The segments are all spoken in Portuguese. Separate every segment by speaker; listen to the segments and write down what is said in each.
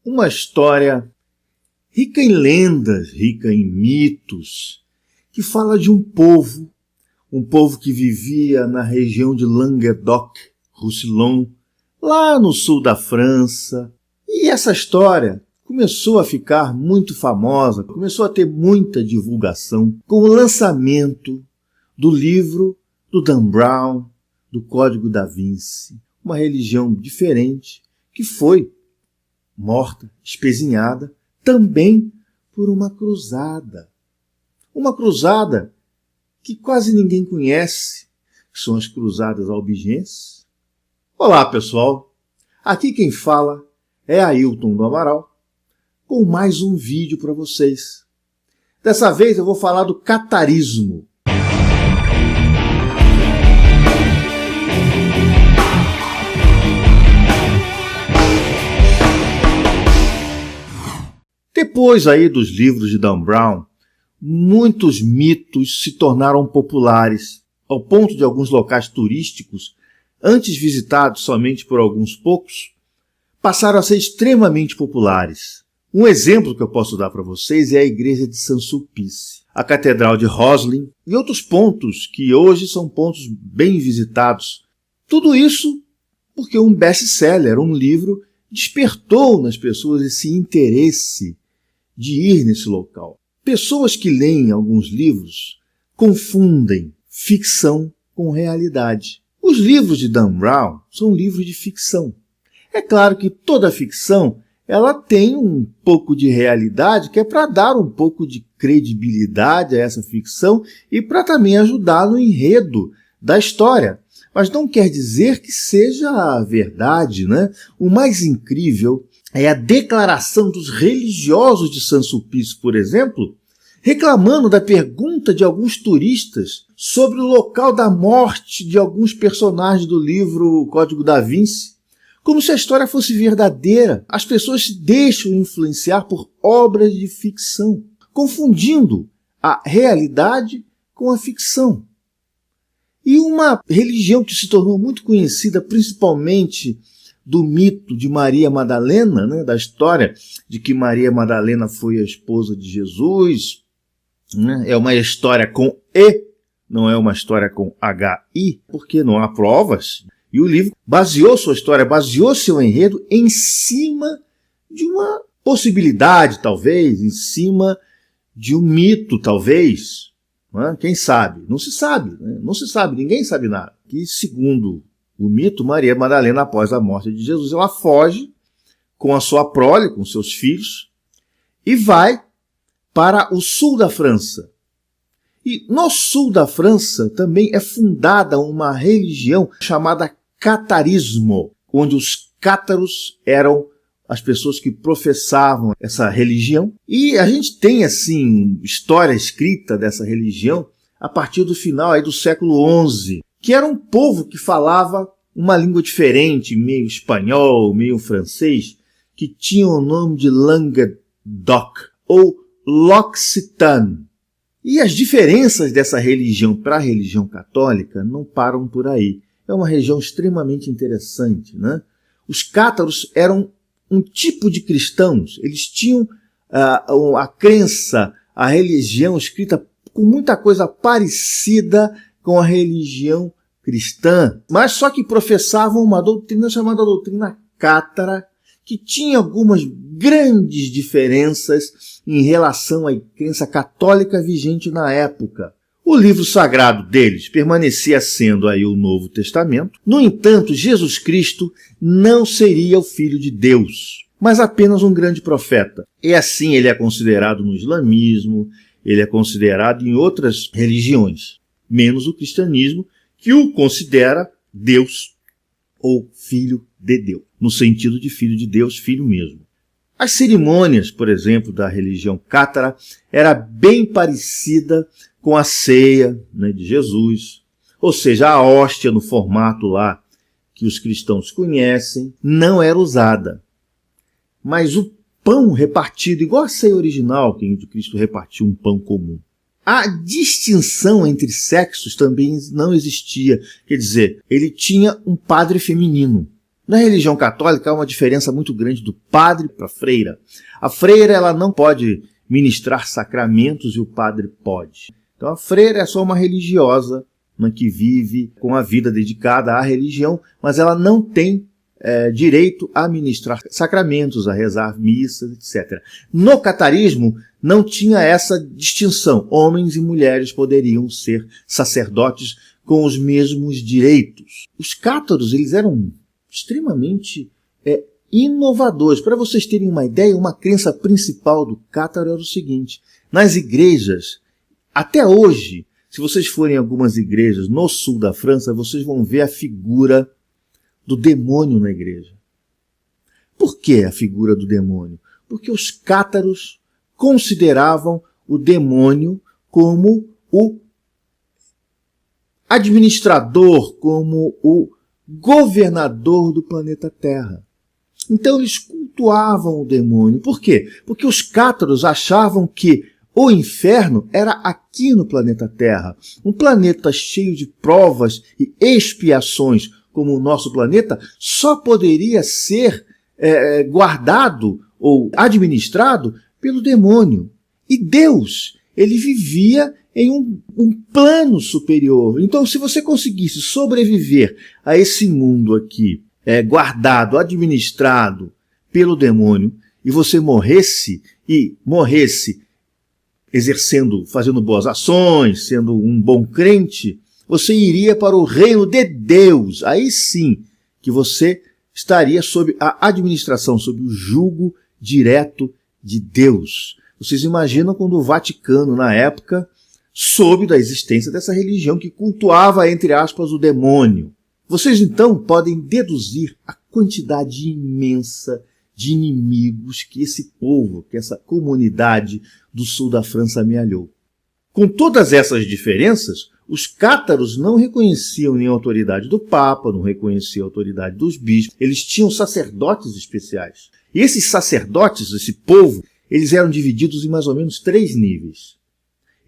Speaker 1: Uma história rica em lendas, rica em mitos, que fala de um povo que vivia na região de Languedoc-Roussillon, lá no sul da França. E essa história começou a ficar muito famosa, começou a ter muita divulgação com o lançamento do livro do Dan Brown, do Código da Vinci, uma religião diferente que foi morta, espezinhada, também por uma cruzada. Uma cruzada que quase ninguém conhece, que são as cruzadas albigenses. Olá, pessoal! Aqui quem fala é Ailton do Amaral, com mais um vídeo para vocês. Dessa vez eu vou falar do catarismo. Depois aí dos livros de Dan Brown, muitos mitos se tornaram populares, ao ponto de alguns locais turísticos, antes visitados somente por alguns poucos, passaram a ser extremamente populares. Um exemplo que eu posso dar para vocês é a igreja de Saint-Sulpice, a catedral de Roslin e outros pontos que hoje são pontos bem visitados. Tudo isso porque um best-seller, um livro, despertou nas pessoas esse interesse de ir nesse local. Pessoas que leem alguns livros confundem ficção com realidade. Os livros de Dan Brown são livros de ficção. É claro que toda ficção ela tem um pouco de realidade, que é para dar um pouco de credibilidade a essa ficção e para também ajudar no enredo da história. Mas não quer dizer que seja a verdade, né? O mais incrível é a declaração dos religiosos de Saint-Sulpice, por exemplo, reclamando da pergunta de alguns turistas sobre o local da morte de alguns personagens do livro Código da Vinci, como se a história fosse verdadeira. As pessoas se deixam influenciar por obras de ficção, confundindo a realidade com a ficção. E uma religião que se tornou muito conhecida, principalmente do mito de Maria Madalena, né, da história de que Maria Madalena foi a esposa de Jesus, né, é uma história com E, não é uma história com H-I, porque não há provas. E o livro baseou sua história, baseou seu enredo em cima de uma possibilidade, talvez, em cima de um mito, talvez. Né? Quem sabe? Não se sabe. Né? Não se sabe, ninguém sabe nada. Que, segundo o mito, Maria Madalena, após a morte de Jesus, ela foge com a sua prole, com seus filhos, e vai para o sul da França. E no sul da França também é fundada uma religião chamada catarismo, onde os cátaros eram as pessoas que professavam essa religião. E a gente tem, assim, história escrita dessa religião a partir do final aí do século XI, que era um povo que falava uma língua diferente, meio espanhol, meio francês, que tinha o nome de Languedoc, ou L'Occitane. E as diferenças dessa religião para a religião católica não param por aí. É uma região extremamente interessante, né? Os cátaros eram um tipo de cristãos. Eles tinham a crença, a religião escrita com muita coisa parecida com a religião cristã, mas só que professavam uma doutrina chamada doutrina cátara, que tinha algumas grandes diferenças em relação à crença católica vigente na época. O livro sagrado deles permanecia sendo aí o Novo Testamento. No entanto, Jesus Cristo não seria o Filho de Deus, mas apenas um grande profeta. E assim ele é considerado no islamismo, ele é considerado em outras religiões, menos o cristianismo, que o considera Deus ou Filho de Deus, no sentido de Filho de Deus, Filho mesmo. As cerimônias, por exemplo, da religião cátara era bem parecida com a ceia, né, de Jesus, ou seja, a hóstia no formato lá que os cristãos conhecem não era usada. Mas o pão repartido, igual a ceia original, que Cristo repartiu um pão comum. A distinção entre sexos também não existia. Quer dizer, ele tinha um padre feminino. Na religião católica há uma diferença muito grande do padre para a freira. A freira ela não pode ministrar sacramentos e o padre pode. Então a freira é só uma religiosa, né, que vive com a vida dedicada à religião, mas ela não tem direito a ministrar sacramentos, a rezar missas, etc. No catarismo não tinha essa distinção. Homens e mulheres poderiam ser sacerdotes com os mesmos direitos. Os cátaros eles eram extremamente inovadores. Para vocês terem uma ideia, uma crença principal do cátaro era o seguinte: nas igrejas, até hoje, se vocês forem em algumas igrejas no sul da França, vocês vão ver a figura do demônio na igreja. Por que a figura do demônio? Porque os cátaros consideravam o demônio como o administrador, como o governador do planeta Terra. Então eles cultuavam o demônio. Por quê? Porque os cátaros achavam que o inferno era aqui no planeta Terra. Um planeta cheio de provas e expiações como o nosso planeta só poderia ser guardado ou administrado pelo demônio. E Deus, ele vivia em um plano superior. Então, se você conseguisse sobreviver a esse mundo aqui, guardado, administrado pelo demônio, e você morresse exercendo, fazendo boas ações, sendo um bom crente, você iria para o reino de Deus. Aí sim que você estaria sob a administração, sob o jugo direto de Deus. Vocês imaginam quando o Vaticano, na época, soube da existência dessa religião que cultuava, entre aspas, o demônio. Vocês então podem deduzir a quantidade imensa de inimigos que esse povo, que essa comunidade do sul da França amealhou. Com todas essas diferenças, os cátaros não reconheciam nem a autoridade do Papa, não reconheciam a autoridade dos bispos. Eles tinham sacerdotes especiais. E esses sacerdotes, esse povo, eles eram divididos em mais ou menos 3 níveis.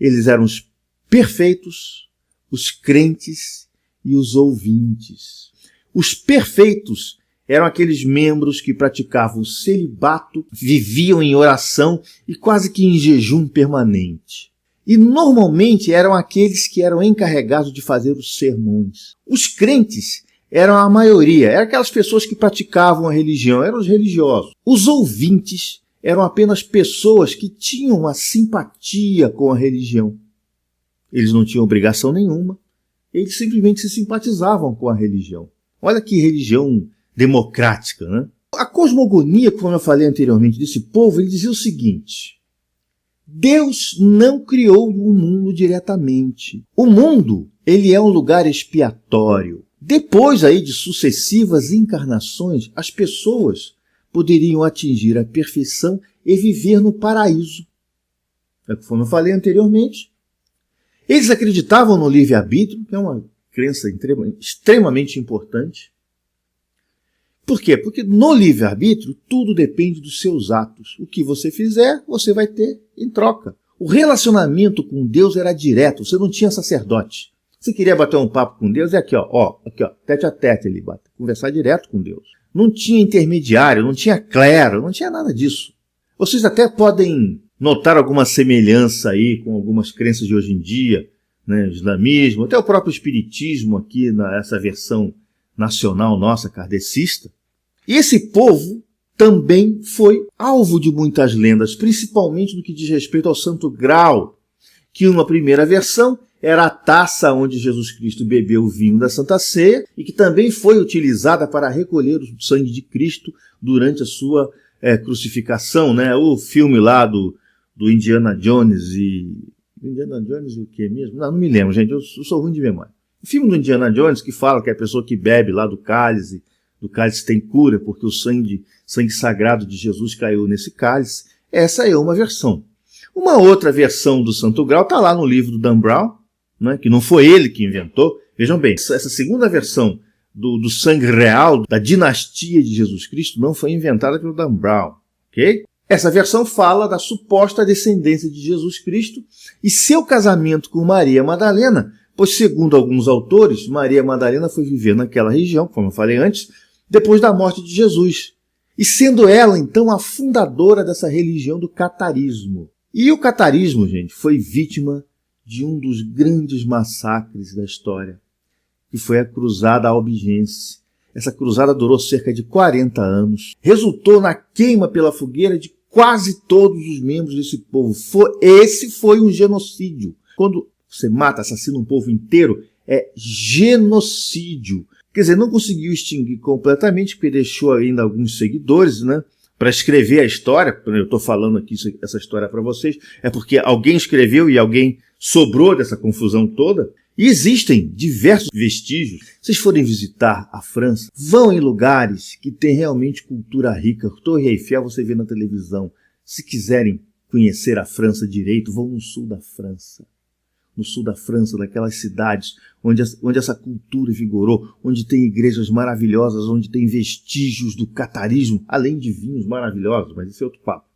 Speaker 1: Eles eram os perfeitos, os crentes e os ouvintes. Os perfeitos eram aqueles membros que praticavam o celibato, viviam em oração e quase que em jejum permanente. E normalmente eram aqueles que eram encarregados de fazer os sermões. Os crentes eram a maioria, eram aquelas pessoas que praticavam a religião, eram os religiosos. Os ouvintes eram apenas pessoas que tinham uma simpatia com a religião. Eles não tinham obrigação nenhuma, eles simplesmente se simpatizavam com a religião. Olha que religião democrática, né? A cosmogonia, como eu falei anteriormente, desse povo, ele dizia o seguinte: Deus não criou o mundo diretamente. O mundo, ele é um lugar expiatório. Depois aí de sucessivas encarnações, as pessoas poderiam atingir a perfeição e viver no paraíso. Como eu falei anteriormente, eles acreditavam no livre-arbítrio, que é uma crença extremamente importante. Por quê? Porque no livre-arbítrio tudo depende dos seus atos. O que você fizer, você vai ter em troca. O relacionamento com Deus era direto, você não tinha sacerdote. Você queria bater um papo com Deus, é aqui, ó, tete a tete ali, conversar direto com Deus. Não tinha intermediário, não tinha clero, não tinha nada disso. Vocês até podem notar alguma semelhança aí com algumas crenças de hoje em dia, né, islamismo, até o próprio espiritismo aqui nessa versão nacional nossa, kardecista. E esse povo também foi alvo de muitas lendas, principalmente no que diz respeito ao Santo Graal, que uma primeira versão era a taça onde Jesus Cristo bebeu o vinho da Santa Ceia e que também foi utilizada para recolher o sangue de Cristo durante a sua crucificação, né? O filme lá do Indiana Jones e... Indiana Jones e o que mesmo? Não me lembro, gente, eu sou ruim de memória. O filme do Indiana Jones que fala que a pessoa que bebe lá do cálice tem cura porque o sangue sagrado de Jesus caiu nesse cálice. Essa é uma versão. Uma outra versão do Santo Graal está lá no livro do Dan Brown, né, que não foi ele que inventou. Vejam bem, essa segunda versão do sangue real, da dinastia de Jesus Cristo, não foi inventada pelo Dan Brown. Okay? Essa versão fala da suposta descendência de Jesus Cristo e seu casamento com Maria Madalena, pois, segundo alguns autores, Maria Madalena foi viver naquela região, como eu falei antes, depois da morte de Jesus. E sendo ela, então, a fundadora dessa religião do catarismo. E o catarismo, gente, foi vítima de um dos grandes massacres da história, que foi a Cruzada Albigense. Essa cruzada durou cerca de 40 anos. Resultou na queima pela fogueira de quase todos os membros desse povo. Esse foi um genocídio. Quando você mata, assassina um povo inteiro, é genocídio. Quer dizer, não conseguiu extinguir completamente, porque deixou ainda alguns seguidores, né, para escrever a história. Eu estou falando aqui essa história para vocês, é porque alguém escreveu e alguém sobrou dessa confusão toda. E existem diversos vestígios. Se vocês forem visitar a França, vão em lugares que têm realmente cultura rica. Torre Eiffel você vê na televisão. Se quiserem conhecer a França direito, vão no sul da França. No sul da França, daquelas cidades onde essa cultura vigorou, onde tem igrejas maravilhosas, onde tem vestígios do catarismo, além de vinhos maravilhosos, mas esse é outro papo,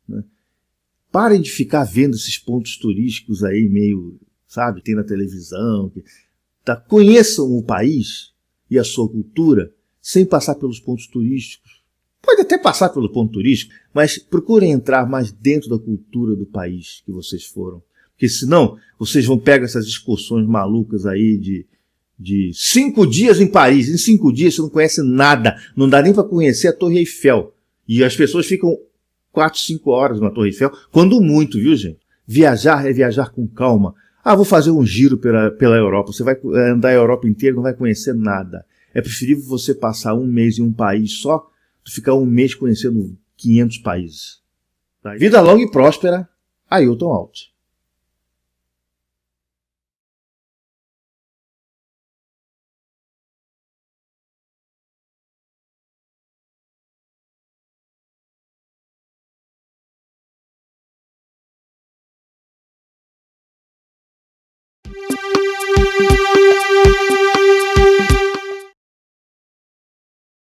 Speaker 1: né? Parem de ficar vendo esses pontos turísticos aí meio, sabe, tem na televisão. Tá? Conheçam o país e a sua cultura sem passar pelos pontos turísticos. Pode até passar pelo ponto turístico, mas procurem entrar mais dentro da cultura do país que vocês foram. Porque senão vocês vão pegar essas excursões malucas aí de 5 dias em Paris. Em 5 dias você não conhece nada. Não dá nem para conhecer a Torre Eiffel. E as pessoas ficam 4, 5 horas na Torre Eiffel. Quando muito, viu, gente? Viajar é viajar com calma. Ah, vou fazer um giro pela Europa. Você vai andar a Europa inteira e não vai conhecer nada. É preferível você passar um mês em um país só do que ficar um mês conhecendo 500 países. Tá? Vida longa e próspera, Ailton Alt.